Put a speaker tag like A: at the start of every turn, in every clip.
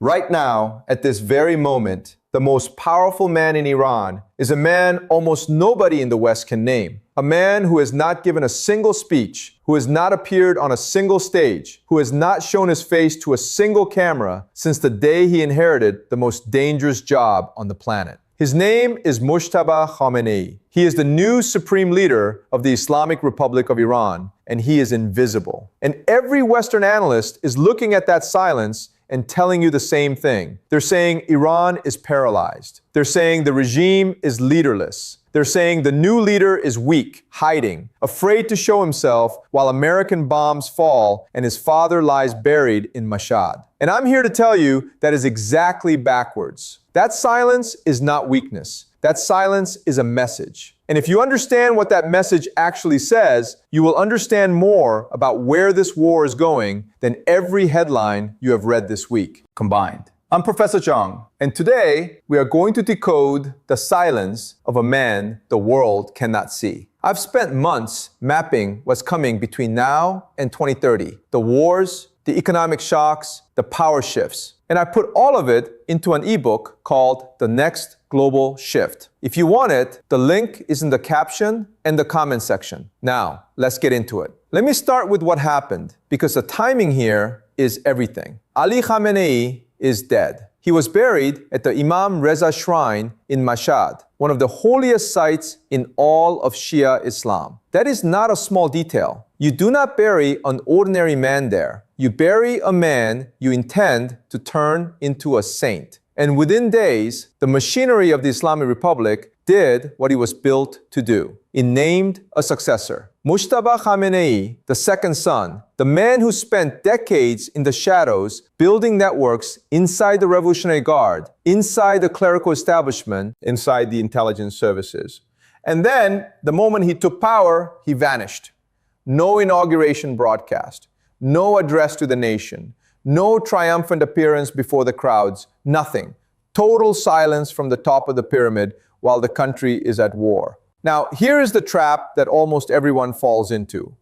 A: Right now, at this very moment, the most powerful man in Iran is a man almost nobody in the West can name. A man who has not given a single speech, who has not appeared on a single stage, who has not shown his face to a single camera since the day he inherited the most dangerous job on the planet. His name is Mujtaba Khamenei. He is the new supreme leader of the Islamic Republic of Iran, and he is invisible. And every Western analyst is looking at that silence and telling you the same thing. They're saying Iran is paralyzed. They're saying the regime is leaderless. They're saying the new leader is weak, hiding, afraid to show himself while American bombs fall and his father lies buried in Mashhad. And I'm here to tell you that is exactly backwards. That silence is not weakness. That silence is a message. And if you understand what that message actually says, you will understand more about where this war is going than every headline you have read this week combined. I'm Professor Jiang, and today we are going to decode the silence of a man the world cannot see. I've spent months mapping what's coming between now and 2030. The wars, the economic shocks, the power shifts. And I put all of it into an ebook called The Next Global Shift. If you want it, the link is in the caption and the comment section. Now, let's get into it. Let me start with what happened, because the timing here is everything. Ali Khamenei is dead. He was buried at the Imam Reza Shrine in Mashhad, one of the holiest sites in all of Shia Islam. That is not a small detail. You do not bury an ordinary man there. You bury a man you intend to turn into a saint. And within days, the machinery of the Islamic Republic did what it was built to do. It named a successor. Mujtaba Khamenei, the second son, the man who spent decades in the shadows building networks inside the Revolutionary Guard, inside the clerical establishment, inside the intelligence services. And then, the moment he took power, he vanished. No inauguration broadcast, no address to the nation, no triumphant appearance before the crowds, nothing. Total silence from the top of the pyramid while the country is at war. Now, here is the trap that almost everyone falls into.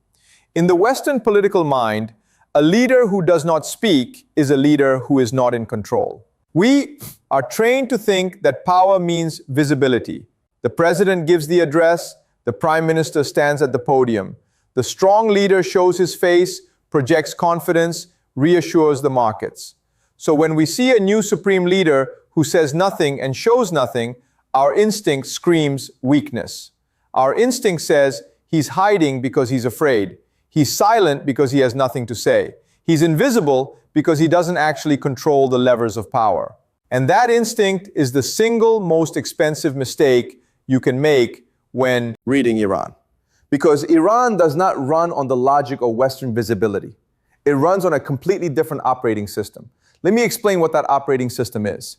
A: In the Western political mind, a leader who does not speak is a leader who is not in control. We are trained to think that power means visibility. The president gives the address, the prime minister stands at the podium. The strong leader shows his face, projects confidence, reassures the markets. So when we see a new supreme leader who says nothing and shows nothing, our instinct screams weakness. Our instinct says he's hiding because he's afraid. He's silent because he has nothing to say. He's invisible because he doesn't actually control the levers of power. And that instinct is the single most expensive mistake you can make when reading Iran. Because Iran does not run on the logic of Western visibility. It runs on a completely different operating system. Let me explain what that operating system is.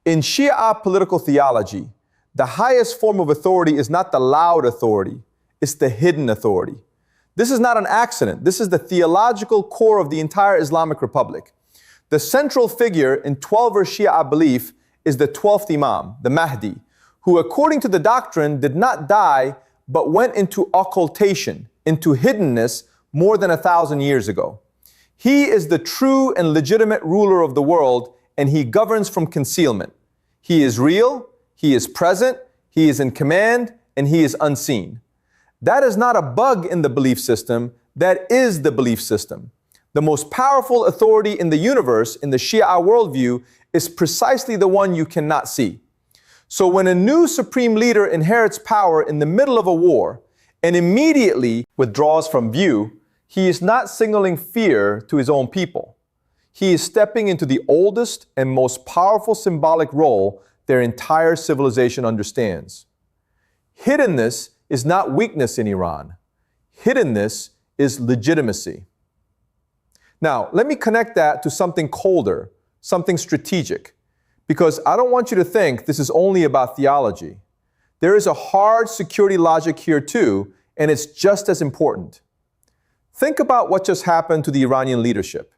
A: In Shia political theology, the highest form of authority is not the loud authority, it's the hidden authority. This is not an accident. This is the theological core of the entire Islamic Republic. The central figure in 12-verse Shia belief is the 12th Imam, the Mahdi, who according to the doctrine did not die but went into occultation, into hiddenness more than 1,000 years ago. He is the true and legitimate ruler of the world, and he governs from concealment. He is real, he is present, he is in command, and he is unseen. That is not a bug in the belief system, that is the belief system. The most powerful authority in the universe, in the Shia worldview, is precisely the one you cannot see. So when a new supreme leader inherits power in the middle of a war and immediately withdraws from view, he is not signaling fear to his own people. He is stepping into the oldest and most powerful symbolic role their entire civilization understands. Hiddenness is not weakness in Iran. Hiddenness is legitimacy. Now, let me connect that to something colder, something strategic, because I don't want you to think this is only about theology. There is a hard security logic here too, and it's just as important. Think about what just happened to the Iranian leadership.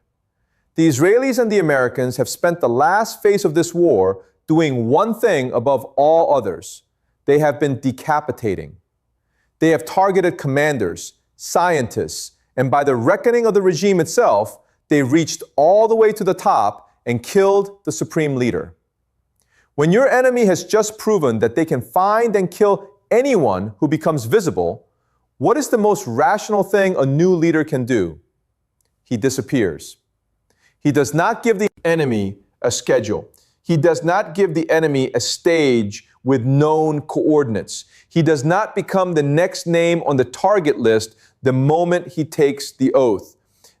A: The Israelis and the Americans have spent the last phase of this war doing one thing above all others. They have been decapitating. They have targeted commanders, scientists, and by the reckoning of the regime itself, they reached all the way to the top and killed the supreme leader. When your enemy has just proven that they can find and kill anyone who becomes visible, what is the most rational thing a new leader can do? He disappears. He does not give the enemy a schedule. He does not give the enemy a stage with known coordinates. He does not become the next name on the target list the moment he takes the oath.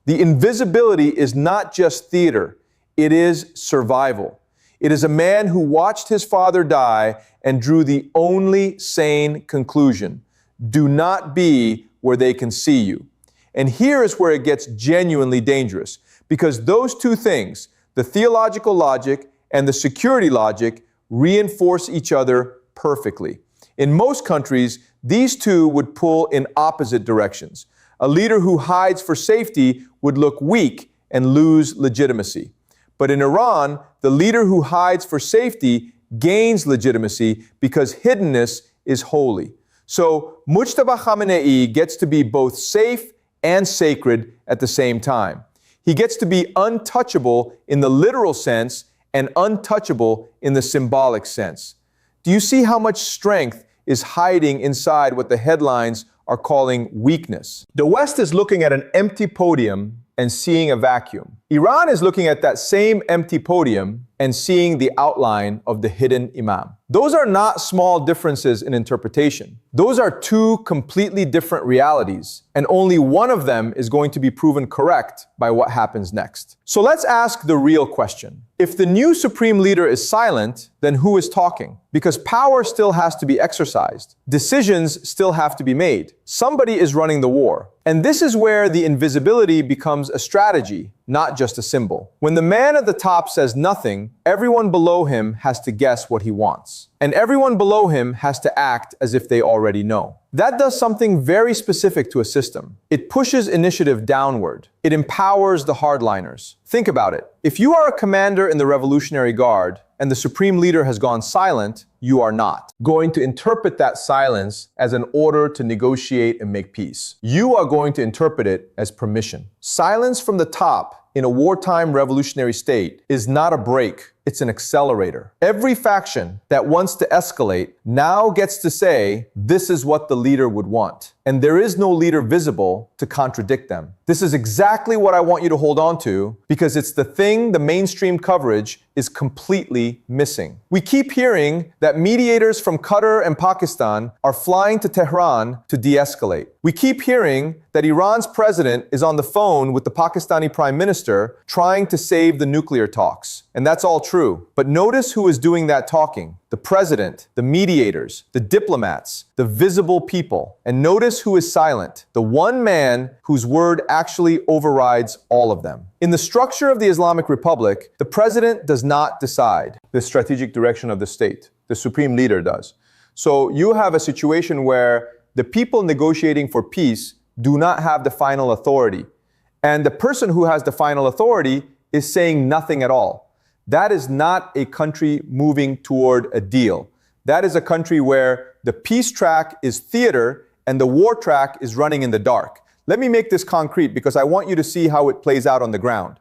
A: The invisibility is not just theater, it is survival. It is a man who watched his father die and drew the only sane conclusion: do not be where they can see you. And here is where it gets genuinely dangerous, because those two things, the theological logic and the security logic, reinforce each other perfectly. In most countries, these two would pull in opposite directions. A leader who hides for safety would look weak and lose legitimacy. But in Iran, the leader who hides for safety gains legitimacy because hiddenness is holy. So Mujtaba Khamenei gets to be both safe and sacred at the same time. He gets to be untouchable in the literal sense and untouchable in the symbolic sense. Do you see how much strength is hiding inside what the headlines are calling weakness? The West is looking at an empty podium and seeing a vacuum. Iran is looking at that same empty podium and seeing the outline of the hidden imam. Those are not small differences in interpretation. Those are two completely different realities, and only one of them is going to be proven correct by what happens next. So let's ask the real question. If the new supreme leader is silent, then who is talking? Because power still has to be exercised. Decisions still have to be made. Somebody is running the war. And this is where the invisibility becomes a strategy, not just a symbol. When the man at the top says nothing, everyone below him has to guess what he wants. And everyone below him has to act as if they already know. That does something very specific to a system. It pushes initiative downward. It empowers the hardliners. Think about it. If you are a commander in the Revolutionary Guard and the supreme leader has gone silent, you are not going to interpret that silence as an order to negotiate and make peace. You are going to interpret it as permission. Silence from the top in a wartime revolutionary state is not a break, it's an accelerator. Every faction that wants to escalate now gets to say, this is what the leader would want. And there is no leader visible to contradict them. This is exactly what I want you to hold on to, because it's the thing the mainstream coverage is completely missing. We keep hearing that mediators from Qatar and Pakistan are flying to Tehran to de-escalate. We keep hearing that Iran's president is on the phone with the Pakistani prime minister trying to save the nuclear talks. And that's all true. But notice who is doing that talking. The president, the mediators, the diplomats, the visible people. And notice who is silent. The one man whose word actually overrides all of them. In the structure of the Islamic Republic, the president does not decide the strategic direction of the state. The supreme leader does. So you have a situation where the people negotiating for peace do not have the final authority. And the person who has the final authority is saying nothing at all. That is not a country moving toward a deal. That is a country where the peace track is theater and the war track is running in the dark. Let me make this concrete because I want you to see how it plays out on the ground.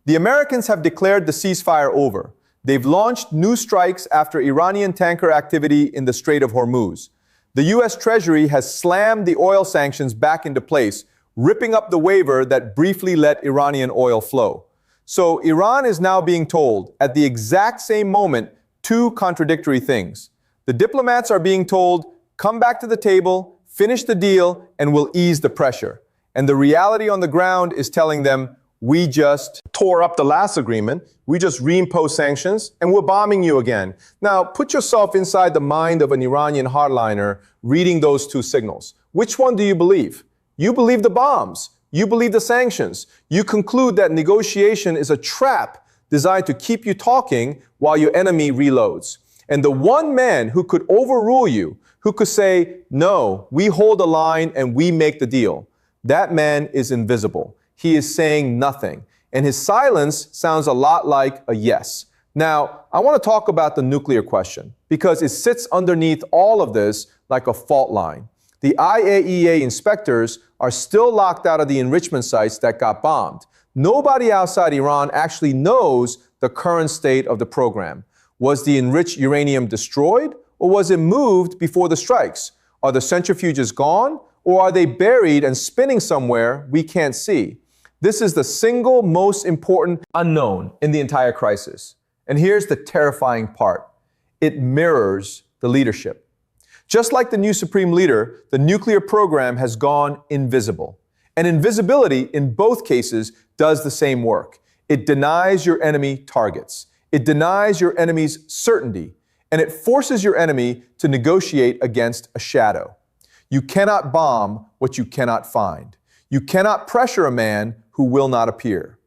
A: The Americans have declared the ceasefire over. They've launched new strikes after Iranian tanker activity in the Strait of Hormuz. The US Treasury has slammed the oil sanctions back into place, ripping up the waiver that briefly let Iranian oil flow. So Iran is now being told at the exact same moment two contradictory things. The diplomats are being told, come back to the table, finish the deal, and we'll ease the pressure. And the reality on the ground is telling them, we just tore up the last agreement, we just reimposed sanctions, and we're bombing you again. Now, put yourself inside the mind of an Iranian hardliner reading those two signals. Which one do you believe? You believe the bombs. You believe the sanctions. You conclude that negotiation is a trap designed to keep you talking while your enemy reloads. And the one man who could overrule you, who could say, no, we hold the line and we make the deal, that man is invisible. He is saying nothing. And his silence sounds a lot like a yes. Now, I want to talk about the nuclear question because it sits underneath all of this like a fault line. The IAEA inspectors are still locked out of the enrichment sites that got bombed. Nobody outside Iran actually knows the current state of the program? Was the enriched uranium destroyed, or was it moved before the strikes? Are the centrifuges gone, or are they buried and spinning somewhere we can't see? This is the single most important unknown in the entire crisis. And here's the terrifying part. It mirrors the leadership. Just like the new supreme leader, the nuclear program has gone invisible. And invisibility, in both cases, does the same work. It denies your enemy targets. It denies your enemy's certainty. And it forces your enemy to negotiate against a shadow. You cannot bomb what you cannot find. You cannot pressure a man who will not appear.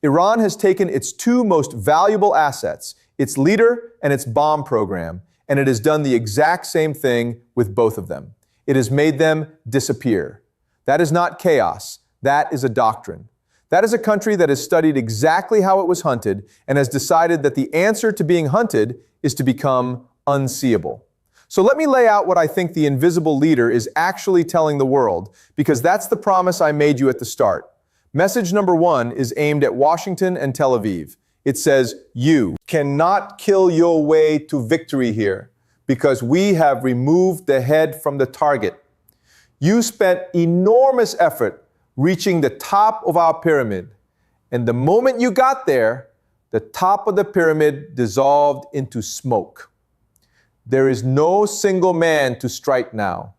A: Iran has taken its two most valuable assets, its leader and its bomb program, and it has done the exact same thing with both of them. It has made them disappear. That is not chaos. That is a doctrine. That is a country that has studied exactly how it was hunted and has decided that the answer to being hunted is to become unseeable. So let me lay out what I think the invisible leader is actually telling the world, because that's the promise I made you at the start. Message number 1 is aimed at Washington and Tel Aviv. It says, you cannot kill your way to victory here because we have removed the head from the target. You spent enormous effort reaching the top of our pyramid. And the moment you got there, the top of the pyramid dissolved into smoke. There is no single man to strike now,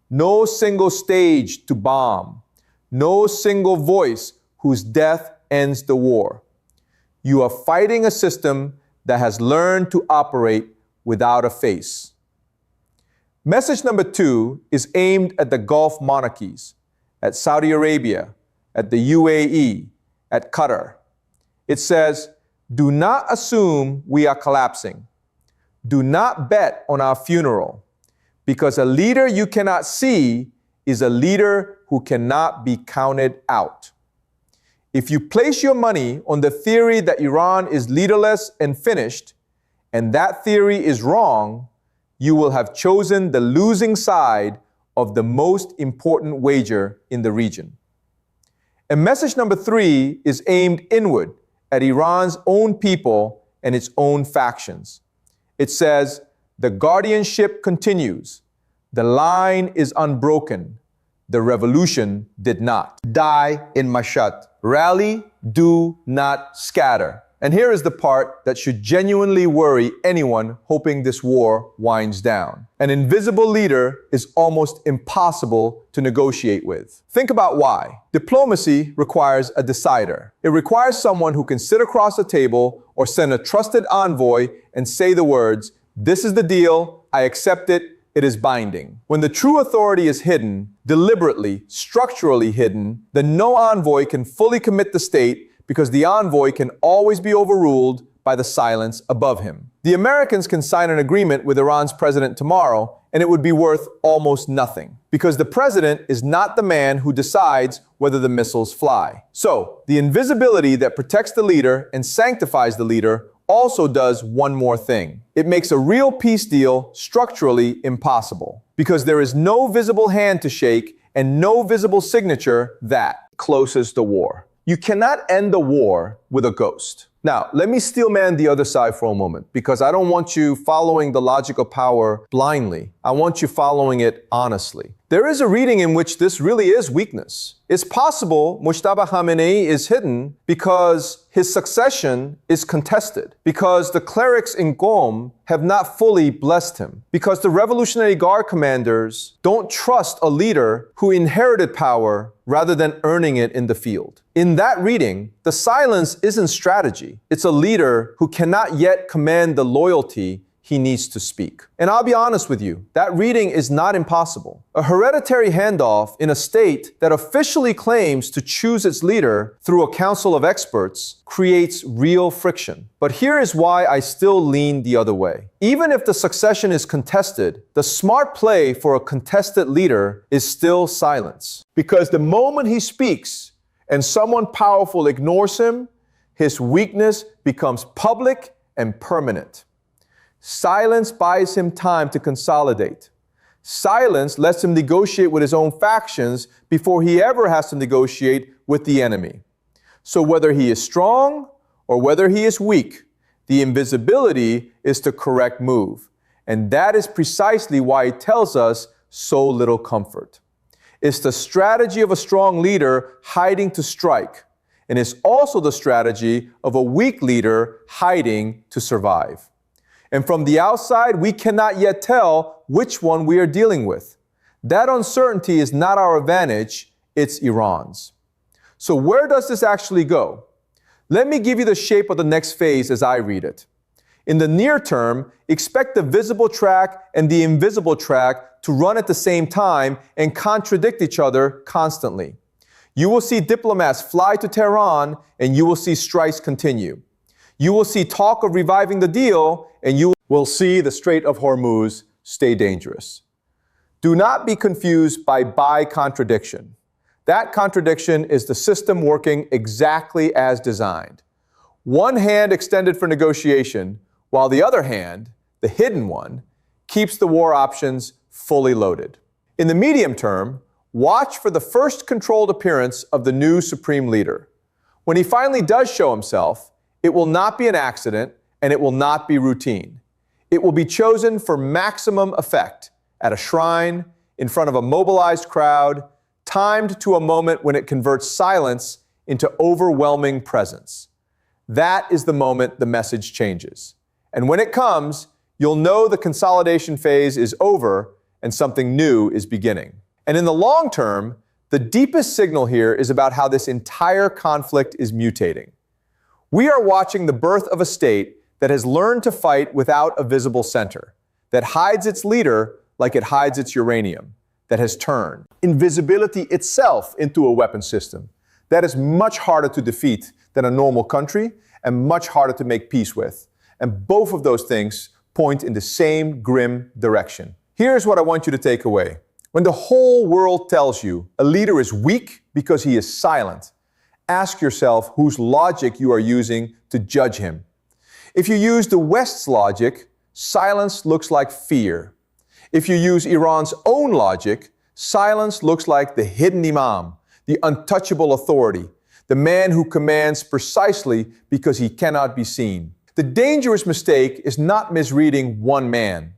A: no single stage to bomb, no single voice whose death ends the war. You are fighting a system that has learned to operate without a face. Message number 2 is aimed at the Gulf monarchies, at Saudi Arabia, at the UAE, at Qatar. It says, do not assume we are collapsing. Do not bet on our funeral, because a leader you cannot see is a leader who cannot be counted out. If you place your money on the theory that Iran is leaderless and finished, and that theory is wrong, you will have chosen the losing side of the most important wager in the region. And message number 3 is aimed inward at Iran's own people and its own factions. It says, the guardianship continues. The line is unbroken. The revolution did not. Die in Mashhad. Rally, do not scatter. And here is the part that should genuinely worry anyone hoping this war winds down. An invisible leader is almost impossible to negotiate with. Think about why. Diplomacy requires a decider. It requires someone who can sit across the table or send a trusted envoy and say the words, this is the deal, I accept it, it is binding. When the true authority is hidden, deliberately, structurally hidden, then no envoy can fully commit the state because the envoy can always be overruled by the silence above him. The Americans can sign an agreement with Iran's president tomorrow, and it would be worth almost nothing, because the president is not the man who decides whether the missiles fly. So, the invisibility that protects the leader and sanctifies the leader also does one more thing. It makes a real peace deal structurally impossible, because there is no visible hand to shake and no visible signature that closes the war. You cannot end the war with a ghost. Now, let me steelman the other side for a moment, because I don't want you following the logical power blindly. I want you following it honestly. There is a reading in which this really is weakness. It's possible Mujtaba Khamenei is hidden because his succession is contested, because the clerics in Qom have not fully blessed him, because the Revolutionary Guard commanders don't trust a leader who inherited power rather than earning it in the field. In that reading, the silence isn't strategy. It's a leader who cannot yet command the loyalty he needs to speak. And I'll be honest with you, that reading is not impossible. A hereditary handoff in a state that officially claims to choose its leader through a council of experts creates real friction. But here is why I still lean the other way. Even if the succession is contested, the smart play for a contested leader is still silence. Because the moment he speaks and someone powerful ignores him, his weakness becomes public and permanent. Silence buys him time to consolidate. Silence lets him negotiate with his own factions before he ever has to negotiate with the enemy. So whether he is strong or whether he is weak, the invisibility is the correct move. And that is precisely why it tells us so little comfort. It's the strategy of a strong leader hiding to strike, and it's also the strategy of a weak leader hiding to survive. And from the outside, we cannot yet tell which one we are dealing with. That uncertainty is not our advantage, it's Iran's. So where does this actually go? Let me give you the shape of the next phase as I read it. In the near term, expect the visible track and the invisible track to run at the same time and contradict each other constantly. You will see diplomats fly to Tehran, and you will see strikes continue. You will see talk of reviving the deal, and you will see the Strait of Hormuz stay dangerous. Do not be confused by contradiction. That contradiction is the system working exactly as designed. One hand extended for negotiation, while the other hand, the hidden one, keeps the war options fully loaded. In the medium term, watch for the first controlled appearance of the new supreme leader. When he finally does show himself, it will not be an accident and it will not be routine. It will be chosen for maximum effect at a shrine, in front of a mobilized crowd, timed to a moment when it converts silence into overwhelming presence. That is the moment the message changes. And when it comes, you'll know the consolidation phase is over and something new is beginning. And in the long term, the deepest signal here is about how this entire conflict is mutating. We are watching the birth of a state that has learned to fight without a visible center, that hides its leader like it hides its uranium, that has turned invisibility itself into a weapon system that is much harder to defeat than a normal country and much harder to make peace with. And both of those things point in the same grim direction. Here's what I want you to take away. When the whole world tells you a leader is weak because he is silent, ask yourself whose logic you are using to judge him. If you use the West's logic, silence looks like fear. If you use Iran's own logic, silence looks like the hidden imam, the untouchable authority, the man who commands precisely because he cannot be seen. The dangerous mistake is not misreading one man.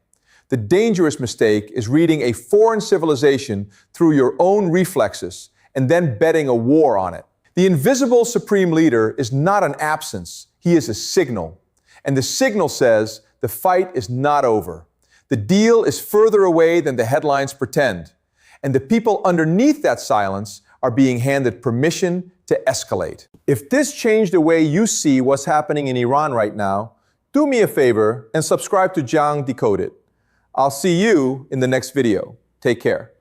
A: The dangerous mistake is reading a foreign civilization through your own reflexes and then betting a war on it. The invisible supreme leader is not an absence, he is a signal. And the signal says the fight is not over. The deal is further away than the headlines pretend. And the people underneath that silence are being handed permission to escalate. If this changed the way you see what's happening in Iran right now, do me a favor and subscribe to Jiang Decoded. I'll see you in the next video. Take care.